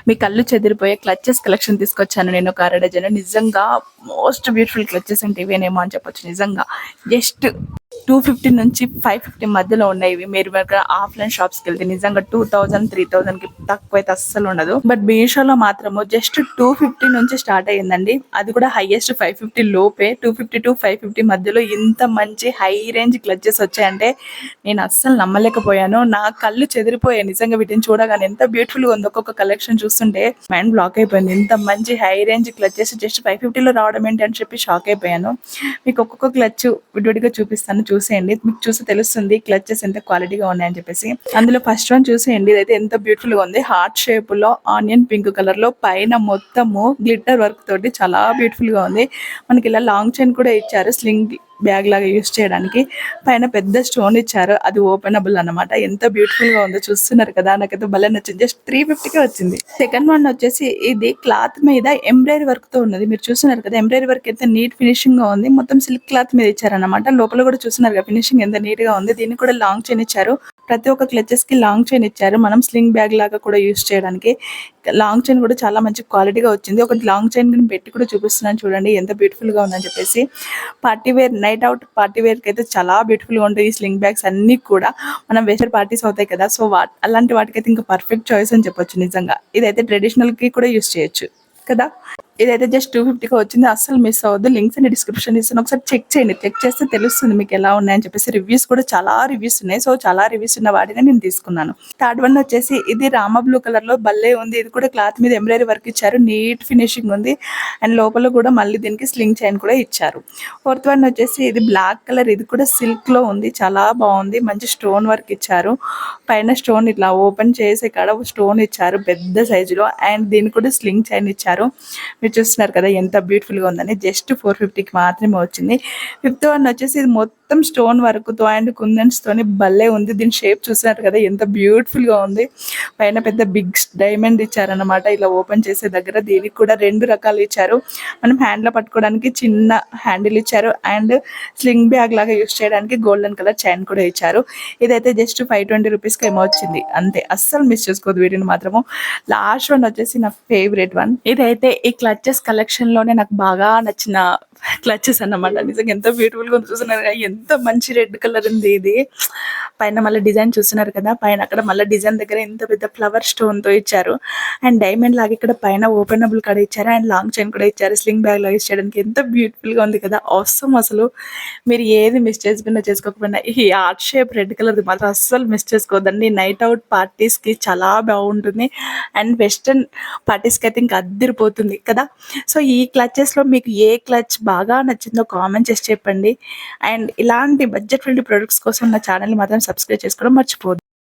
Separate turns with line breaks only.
మీ కళ్ళు చెదిరిపోయే clutches collection తీసుకొచ్చాను నేను ఒక అర డజన్. నిజంగా మోస్ట్ బ్యూటిఫుల్ క్లచెస్ అంటే ఇవేనేమో అని చెప్పొచ్చు. నిజంగా జస్ట్ 250 నుంచి 550 మధ్యలో ఉన్నాయి ఇవి. మీరు ఆఫ్లైన్ షాప్స్ కి వెళ్తే నిజంగా 2000 3000 కి తక్కువ అయితే అస్సలు ఉండదు. బట్ మీషోలో మాత్రము జస్ట్ 250 నుంచి స్టార్ట్ అయ్యిందండి. అది కూడా హైయెస్ట్ 550 లోపే. 250 to 550 మధ్యలో ఇంత మంచి హై రేంజ్ క్లచెస్ వచ్చాయంటే నేను అస్సలు నమ్మలేకపోయాను. నా కళ్ళు చెదిరిపోయాయి నిజంగా వీటిని చూడగానే. ఎంత బ్యూటిఫుల్ గా ఉంది. ఒక్కొక్క కలెక్షన్ చూస్తుంటే మైండ్ బ్లాక్ అయిపోయింది. ఇంత మంచి హై రేంజ్ క్లచెస్ జస్ట్ 550 లో రావడం ఏంటి అని చెప్పి షాక్ అయిపోయాను. మీకు ఒక్కొక్క క్లచ్ విడివిడిగా చూపిస్తాను, చూసేయండి. మీకు చూసి తెలుస్తుంది క్లచెస్ ఎంత క్వాలిటీగా ఉన్నాయని చెప్పేసి. అందులో ఫస్ట్ వన్ చూసేయండి. ఇదైతే ఎంత బ్యూటిఫుల్ గా ఉంది. హార్ట్ షేప్ లో ఆనియన్ పింక్ కలర్ లో పైన మొత్తము గ్లిట్టర్ వర్క్ తోటి చాలా బ్యూటిఫుల్ గా ఉంది. మనకి ఇలా లాంగ్ చైన్ కూడా ఇచ్చారు, స్లింగ్ బ్యాగ్ లాగా యూస్ చేయడానికి. పైన పెద్ద స్టోన్ ఇచ్చారు, అది ఓపెనబుల్ అన్నమాట. ఎంత బ్యూటిఫుల్ గా ఉందో చూస్తున్నారు కదా. నాకైతే భలే నచ్చింది. జస్ట్ 350కే వచ్చింది. సెకండ్ వన్ వచ్చేసి ఇది క్లాత్ మీద ఎంబ్రాయిడరీ వర్క్ తో ఉన్నది. మీరు చూస్తున్నారు కదా, ఎంబ్రాయిడరీ వర్క్ ఎంత నీట్ ఫినిషింగ్ గా ఉంది. మొత్తం సిల్క్ క్లాత్ మీద ఇచ్చారన్నమాట. లోపల కూడా చూస్తున్నారు కదా ఫినిషింగ్ ఎంత నీట్ గా ఉంది. దీనికి కూడా లాంగ్ చైన్ ఇచ్చారు. ప్రతి ఒక్క క్లచెస్ కి లాంగ్ చైన్ ఇచ్చారు, మనం స్లింగ్ బ్యాగ్ లాగా కూడా యూస్ చేయడానికి. లాంగ్ చైన్ కూడా చాలా మంచి క్వాలిటీగా వచ్చింది. ఒకటి లాంగ్ చైన్ పెట్టి కూడా చూపిస్తున్నాను చూడండి ఎంత బ్యూటిఫుల్ గా ఉందని చెప్పేసి. Party wear, night out party wear కి అయితే చాలా బ్యూటిఫుల్ గా ఉంటాయి ఈ స్లింగ్ బ్యాగ్స్ అన్ని కూడా. మనం వెస్టర్ పార్టీస్ అవుతాయి కదా, సో అలాంటి వాటికైతే ఇంకా పర్ఫెక్ట్ చాయిస్ అని చెప్పొచ్చు నిజంగా. ఇదైతే ట్రెడిషనల్ కి కూడా యూస్ చేయొచ్చు కదా. ఇదైతే జస్ట్ 250కి వచ్చింది. అస్సలు మిస్ అవ్వద్దు. లింక్స్ అన్ని డిస్క్రిప్షన్ ఇస్తాను, ఒకసారి చెక్ చేయండి. చెక్ చేస్తే తెలుస్తుంది మీకు ఎలా ఉన్నాయని చెప్పేసి. రివ్యూస్ కూడా చాలా రివ్యూస్ ఉన్నాయి, సో చాలా రివ్యూస్ ఉన్న వాటిని నేను తీసుకున్నాను. థర్డ్ వన్ వచ్చేసి ఇది రామ బ్లూ కలర్ లో భలే ఉంది. ఇది కూడా క్లాత్ మీద ఎంబ్రాయిడరీ వర్క్ ఇచ్చారు, నీట్ ఫినిషింగ్ ఉంది. అండ్ లోపల కూడా మళ్ళీ దీనికి స్లింగ్ చైన్ కూడా ఇచ్చారు. ఫోర్త్ వన్ వచ్చేసి ఇది బ్లాక్ కలర్, ఇది కూడా సిల్క్ లో ఉంది, చాలా బాగుంది. మంచి స్టోన్ వర్క్ ఇచ్చారు. పైన స్టోన్ ఇట్లా ఓపెన్ చేసే కాడ స్టోన్ ఇచ్చారు పెద్ద సైజులో. అండ్ దీనికి కూడా స్లింగ్ చైన్ ఇచ్చారు. మీరు చూస్తున్నారు కదా ఎంత బ్యూటిఫుల్ గా ఉందని. జస్ట్ 450కి మాత్రమే వచ్చింది. ఫిఫ్త్ వన్ వచ్చేసి ఇది మొత్తం స్టోన్ వర్క్ తో అండ్ కుందన్స్ తోని భలే ఉంది. దీని షేప్ చూస్తున్నారు కదా ఎంత బ్యూటిఫుల్ గా ఉంది. పైన పెద్ద బిగ్ డైమండ్ ఇచ్చారనమాట ఇలా ఓపెన్ చేసే దగ్గర. దీనికి కూడా 2 రకాలు ఇచ్చారు. మనం హ్యాండ్ లో పట్టుకోవడానికి చిన్న హ్యాండిల్ ఇచ్చారు, అండ్ స్లింగ్ బ్యాగ్ లాగా యూస్ చేయడానికి గోల్డెన్ కలర్ చైన్ కూడా ఇచ్చారు. ఇదైతే జస్ట్ 520 రూపీస్కి ఏమో వచ్చింది అంతే. అస్సలు మిస్ చేసుకోవద్దు వీటిని మాత్రము. లాస్ట్ వన్ వచ్చేసి నా ఫేవరెట్ వన్. ఇదైతే ఈ క్లచెస్ కలెక్షన్ లోనే నాకు బాగా నచ్చిన క్లచెస్ అన్నమాట. నిజంగా ఎంత బ్యూటిఫుల్ గా ఉంది. చూస్తున్నారు కదా ఎంత మంచి రెడ్ కలర్ ఉంది. ఇది పైన మళ్ళీ డిజైన్ చూస్తున్నారు కదా, పైన అక్కడ మళ్ళీ డిజైన్ దగ్గర ఎంత పెద్ద ఫ్లవర్ స్టోన్ తో ఇచ్చారు. అండ్ డైమండ్ లాగా ఇక్కడ పైన ఓపెనబుల్ కూడా ఇచ్చారు, అండ్ లాంగ్ చైన్ కూడా ఇచ్చారు స్లింగ్ బ్యాగ్ లాగా యూస్ చేయడానికి. ఎంత బ్యూటిఫుల్ గా ఉంది కదా, అవసరం. అసలు మీరు ఏది మిస్ చేసుకోకపోయినా ఈ హార్ట్ షేప్ రెడ్ కలర్ మాత్రం అస్సలు మిస్ చేసుకోవద్దండి. నైట్ అవుట్ పార్టీస్ కి చాలా బాగుంటుంది, అండ్ వెస్టర్న్ పార్టీస్ కి అయితే ఇంకా అద్దరిపోతుంది కదా. సో ఈ క్లచెస్ లో మీకు ఏ క్లచ్ బాగా నచ్చిందో కామెంట్ చేసి చెప్పండి. అండ్ ఇలాంటి బడ్జెట్ ఫ్రెండ్లీ ప్రొడక్ట్స్ కోసం నా ఛానల్ మాత్రం సబ్స్క్రైబ్ చేసుకోవడం మర్చిపోవద్దు.